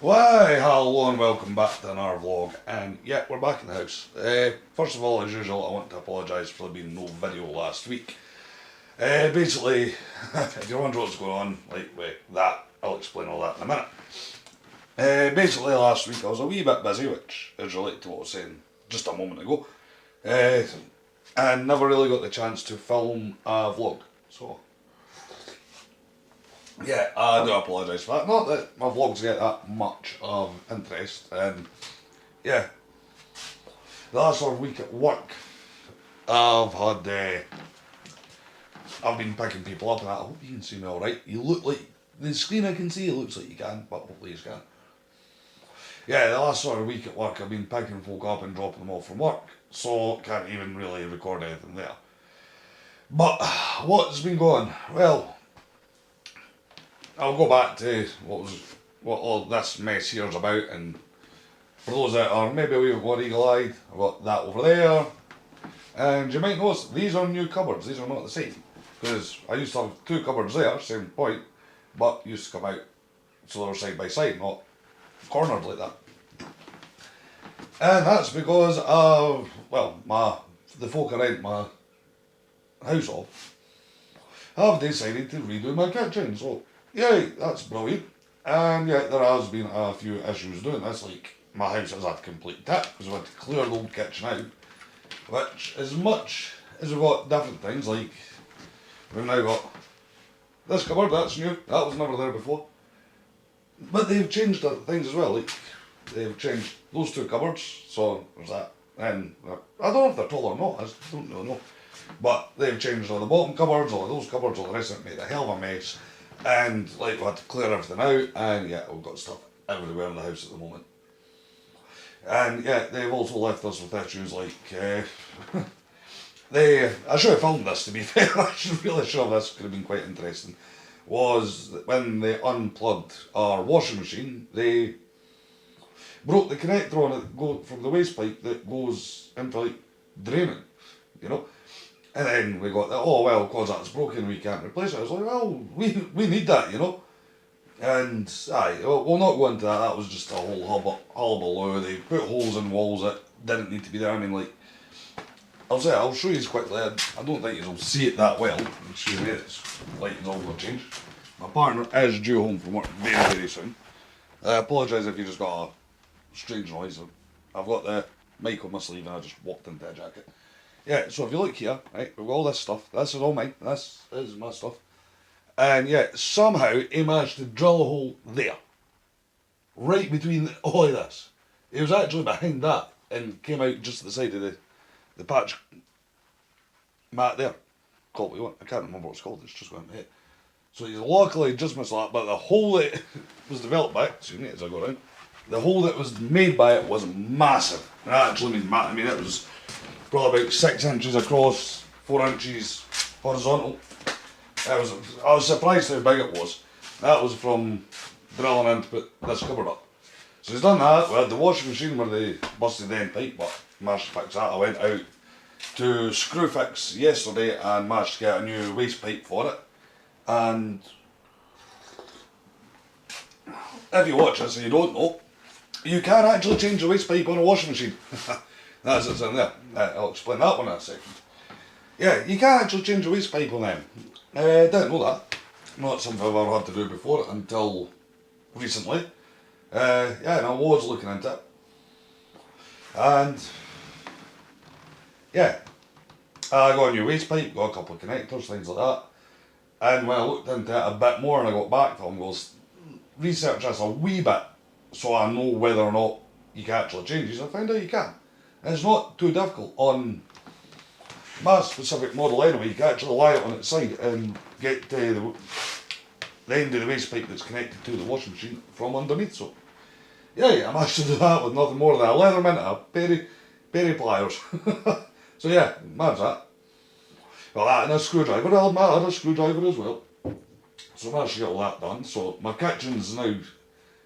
Why, hello and welcome back to another vlog, and yeah, we're back in the house. First of all, as usual, I want to apologise for there being no video last week. Basically, if you're wondering what's going on, like with that, I'll explain all that in a minute. Basically, last week I was a wee bit busy, which is related to what I was saying just a moment ago, and never really got the chance to film a vlog, so yeah, I do apologise for that. Not that my vlogs get that much of interest, and yeah, the last sort of week at work, I've been picking people up, and I hope you can see me alright. You look like, the screen I can see, it looks like you can, but hopefully you can. Yeah, the last sort of week at work, I've been picking folk up and dropping them off from work, so can't even really record anything there. But what's been going? Well, I'll go back to what all this mess here's about, and for those that are maybe a wee bit more eagle-eyed, I've got that over there, and you might notice these are new cupboards, these are not the same, because I used to have two cupboards there, same point, but used to come out so they're side by side, not cornered like that. And that's because of, well, the folk I rent my house off have decided to redo my kitchen, so yeah, that's brilliant. And yet there has been a few issues doing this, like my house has had complete tip because we had to clear the old kitchen out, which as much as we've got different things, like we've now got this cupboard, that's new, that was never there before. But they've changed other things as well, like they've changed those two cupboards, so there's that. And I don't know if they're tall or not, I just don't really know. But they've changed all the bottom cupboards, all of those cupboards, all the rest of it, made a hell of a mess. And like we had to clear everything out, and yeah, we've got stuff everywhere in the house at the moment. And yeah, they've also left us with issues like I should have filmed this, to be fair. I really should have. This could have been quite interesting. Was that when they unplugged our washing machine, they broke the connector on it from the waste pipe that goes into like draining, you know. And then we got that, oh well, because that's broken, we can't replace it. I was like, well, we need that, you know. And aye, we'll not go into that. That was just a whole hullabaloo. They put holes in walls that didn't need to be there. I mean, like, I'll show you quickly. I don't think you'll see it that well. Excuse me, it's lighting's all going to change. My partner is due home from work very, very soon. I apologise if you just got a strange noise. I've got the mic on my sleeve and I just walked into a jacket. Yeah, so if you look here, right, we've got all this stuff. This is all mine. This is my stuff. And yeah, somehow he managed to drill a hole there. Right between all of this. He was actually behind that and came out just at the side of the patch mat there. Call it what you want. I can't remember what it's called, it's just going to hit. So he's luckily just missed that, but the hole that was developed by it, excuse me as I go around, the hole that was made by it was massive. It actually means massive. I mean, it was probably about 6 inches across, 4 inches horizontal. I was surprised how big it was. That was from drilling in to put this cupboard up. So he's done that. We had the washing machine where they busted the end pipe, but managed to fix that. I went out to Screwfix yesterday and managed to get a new waste pipe for it. And if you watch this and you don't know, you can actually change the waste pipe on a washing machine. That's it's in there. I'll explain that one in a second. Yeah, you can actually change the waste pipe on them. Didn't know that. Not something I've ever had to do before until recently. Yeah, and I was looking into it. And yeah, I got a new waste pipe, got a couple of connectors, things like that. And when I looked into it a bit more and I got back to them, goes, research this a wee bit so I know whether or not you can actually change these. I found out you can. And it's not too difficult. On my specific model anyway, you can actually lie it on its side and get to the end of the waste pipe that's connected to the washing machine from underneath. So yeah, I managed to do that with nothing more than a leather mint, a pair of pliers. So yeah, managed that. Well, that and a screwdriver. I had a screwdriver as well. So I managed to get all that done. So my kitchen's now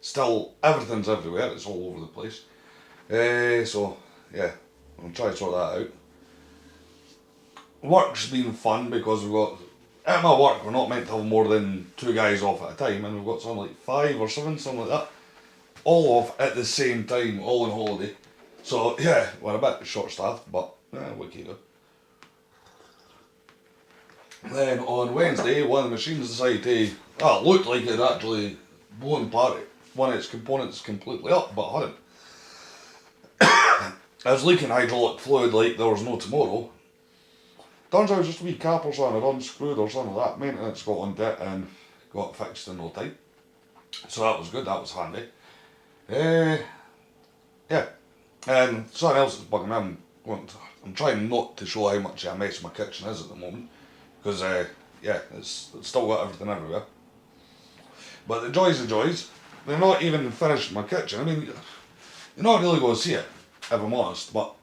still, everything's everywhere, it's all over the place. So yeah, I'm trying to sort that out. Work's been fun because we've got, at my work we're not meant to have more than 2 guys off at a time, and we've got something like 5 or 7, something like that. all off at the same time, all on holiday. So yeah, we're a bit short staffed, but yeah, what can you do? Then on Wednesday, one of the machines decided to, well, it looked like it had actually blown apart. One of its components completely up, but hadn't. I was leaking hydraulic fluid like there was no tomorrow. Turns out just a wee cap or something had unscrewed or something like that. Maintenance got on it and got fixed in no time. So that was good, that was handy. Yeah, and something else is bugging me. I'm trying not to show how much a mess my kitchen is at the moment. Because, yeah, it's still got everything everywhere. But the joys, they're not even finished my kitchen. I mean, you're not really going to see it, if I'm honest, but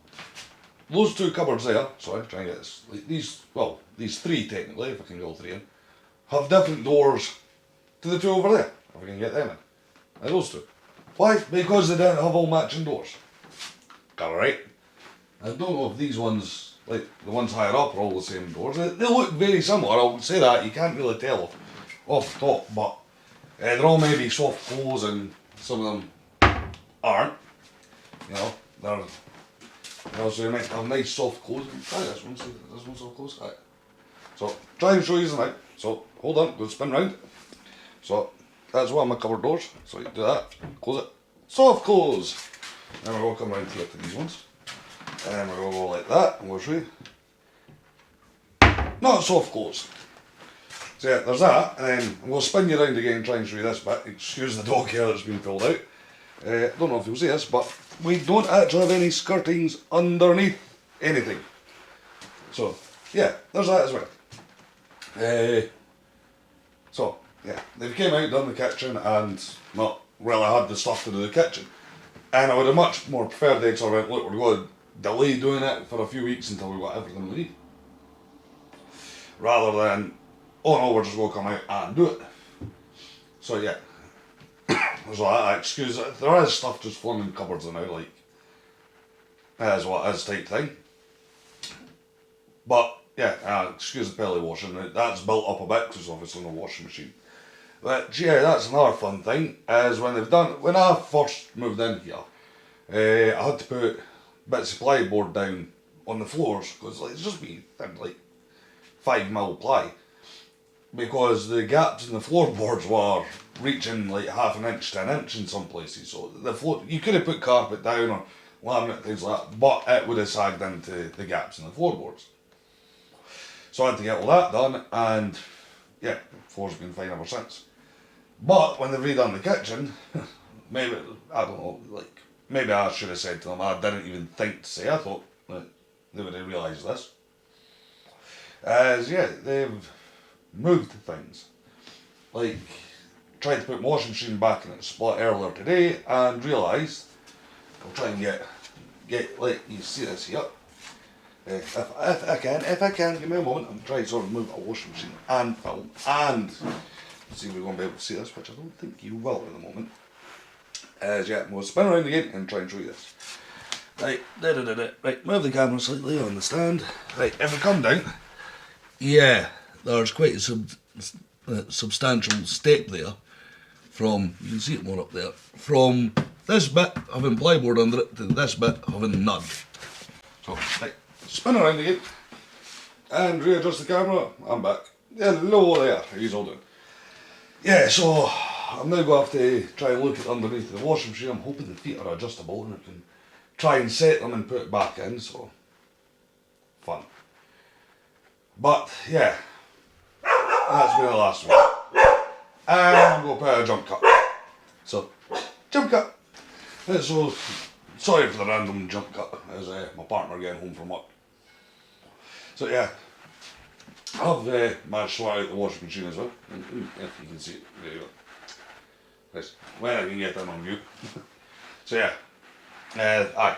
those two cupboards there, sorry, trying to get this, like these three technically, if I can get all three in, have different doors to the two over there, if I can get them in. And those two. Why? Because they didn't have all matching doors. Alright. I don't know if these ones, like the ones higher up, are all the same doors. They look very similar, I'll say that, you can't really tell off the top, but they're all maybe soft close and some of them aren't. You know, so you might have nice soft close. Try this one, see this one's soft close. Right. So try and show you now. So hold on, go spin round. So that's one of my cupboard doors. So you do that, close it, soft close. Then we're going to come round here to these ones. And we're going to go like that, and we'll show you. Not soft close. So yeah, there's that, and then we'll spin you around again and try and show you this bit. Excuse the dog here that's been pulled out. Don't know if you'll see this, but we don't actually have any skirtings underneath anything. So, yeah, there's that as well. So, yeah, they've came out, done the kitchen, and not really had the stuff to do the kitchen. And I would have much more preferred they'd sort of went, look, we're going to delay doing it for a few weeks until we've got everything we need. Rather than, oh no, we're just going to come out and do it. So yeah, there's that excuse. There is stuff just flown in cupboards now, like, as what is type thing. But yeah, excuse the belly washing, that's built up a bit because obviously no washing machine. But yeah, that's another fun thing, is when I first moved in here, I had to put bits of plyboard down on the floors, because like, it's just me, like 5mm ply, because the gaps in the floorboards were reaching like half an inch to an inch in some places, so the floor, you could have put carpet down or laminate, things like that, but it would have sagged into the gaps in the floorboards. So I had to get all that done, and yeah, the floor's been fine ever since. But when they've redone the kitchen, maybe, I don't know, like, maybe I should have said to them, I didn't even think to say, I thought that they would have realised this. As yeah, they've moved things. Like, tried to put my washing machine back in its spot earlier today and realised, I'll try and get like, you see this here. If I can, give me a moment, I'm trying to sort of move a washing machine and film and see if we're going to be able to see this, which I don't think you will at the moment. As yeah, we'll spin around again and try and show you this. Right, right, move the camera slightly on the stand. Right, if we come down, yeah, there's quite a substantial step there from, you can see it more up there, from this bit having plyboard under it to this bit having none. So, right, spin around again and readjust the camera. I'm back. Hello there, how you all doing? Yeah, so I'm now going to have to try and look at underneath the washing machine. I'm hoping the feet are adjustable and I can try and set them and put it back in, so fun. But yeah, that's been the last one. And I'm going to put a jump cut. So, jump cut. So, sorry for the random jump cut, as my partner getting home from work. So yeah, I've managed to sort out the washing machine as well. If you can see it, there you go. Nice. Well, I can get that on view. So yeah, aye.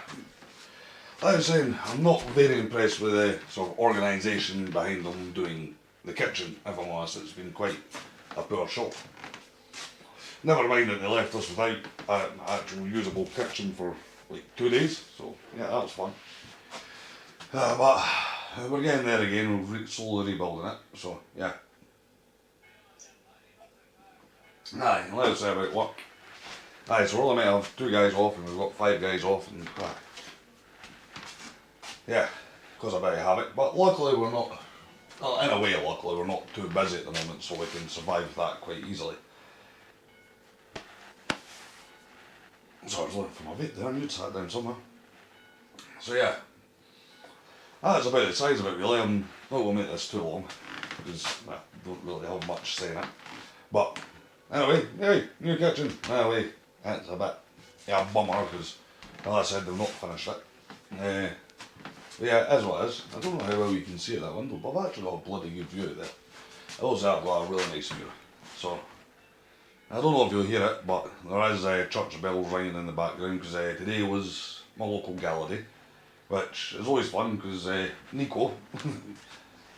Like I was saying, I'm not very impressed with the sort of organisation behind them doing the kitchen, if I'm honest. It's been quite a poor show. Never mind that they left us without an actual usable kitchen for like 2 days, so yeah, that was fun. But we're getting there again, we're slowly rebuilding it, so yeah. Aye, let us say about work. Aye, so we're only meant to have 2 guys off and we've got 5 guys off and yeah, because of a bit of habit. But luckily we're not, well, in a way luckily we're not too busy at the moment, so we can survive that quite easily. So I was looking for my vape there and you'd sat down somewhere. So yeah, that's about the size of it really. I'm not going to make this too long because I don't really have much saying it. But anyway, hey, new kitchen. Anyway, it's a bit a bummer because, well, I said they've not finished it. But yeah, it is what it is. I don't know how well you can see at that window, but I've actually got a bloody good view out there. Also, I've got a really nice view. So, I don't know if you'll hear it, but there is church bells ringing in the background because today was my local Gallaudet, which is always fun because Nico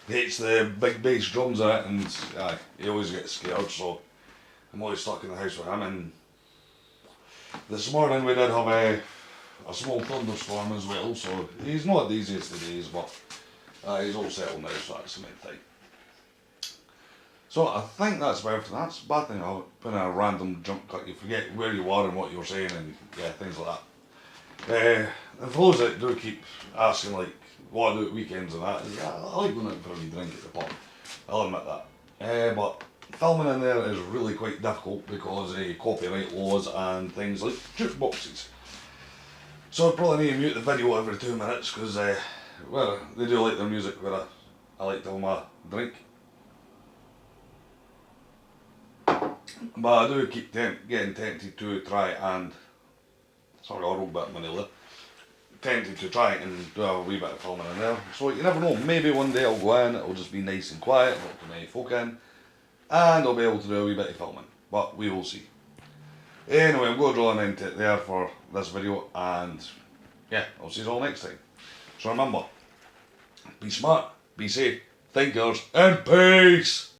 hates the big bass drums in it and he always gets scared, so I'm always stuck in the house with him. And this morning we did have a small thunderstorm as well, so he's not the easiest of days, but he's all settled now, so that's the main thing. So I think that's about everything. That's a bad thing about putting a random jump cut. You forget where you are and what you're saying and yeah, things like that. And for those that do keep asking like what I do at weekends and that, I like going out for a wee drink at the pub. I'll admit that. But filming in there is really quite difficult because of copyright laws and things like jukeboxes. So I probably need to mute the video every 2 minutes because well, they do like their music where I like to have my drink. But I do keep getting tempted to try and, sorry, I rolled back my nail there, tempted to try and do a wee bit of filming in there. So you never know, maybe one day I'll go in, it'll just be nice and quiet, not too many folk in, and I'll be able to do a wee bit of filming, but we will see. Anyway, I'm going to draw an end to it there for this video, and yeah, I'll see you all next time. So remember, be smart, be safe, thinkers, and peace!